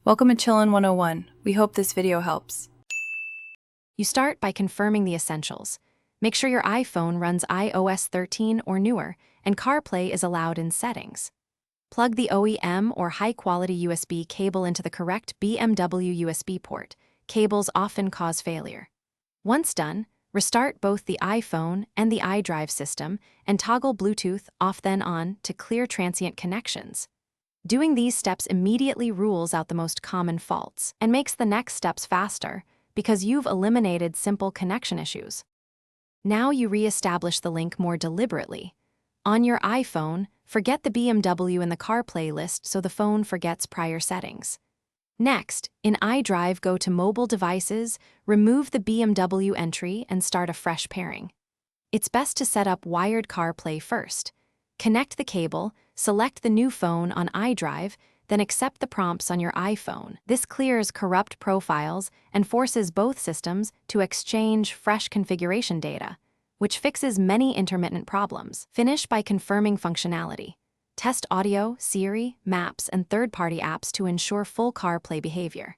Welcome to Chillin' 101. We hope this video helps. You start by confirming the essentials. Make sure your iPhone runs iOS 13 or newer, and CarPlay is allowed in settings. Plug the OEM or high-quality USB cable into the correct BMW USB port. Cables often cause failure. Once done, restart both the iPhone and the iDrive system and toggle Bluetooth off then on to clear transient connections. Doing these steps immediately rules out the most common faults and makes the next steps faster because you've eliminated simple connection issues. Now you re-establish the link more deliberately. On your iPhone, forget the BMW in the CarPlay list so the phone forgets prior settings. Next, in iDrive, go to Mobile Devices, remove the BMW entry and start a fresh pairing. It's best to set up wired CarPlay first. Connect the cable, select the new phone on iDrive, then accept the prompts on your iPhone. This clears corrupt profiles and forces both systems to exchange fresh configuration data, which fixes many intermittent problems. Finish by confirming functionality. Test audio, Siri, maps, and third-party apps to ensure full CarPlay behavior.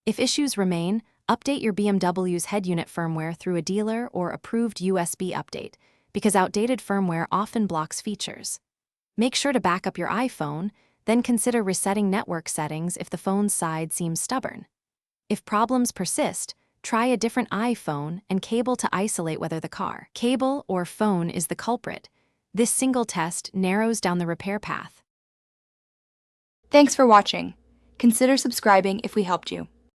If issues remain, update your BMW's head unit firmware through a dealer or approved USB update, because outdated firmware often blocks features. Make sure to back up your iPhone, then consider resetting network settings if the phone's side seems stubborn. If problems persist, try a different iPhone and cable to isolate whether the car, cable, or phone is the culprit. This single test narrows down the repair path. Thanks for watching. Consider subscribing if we helped you.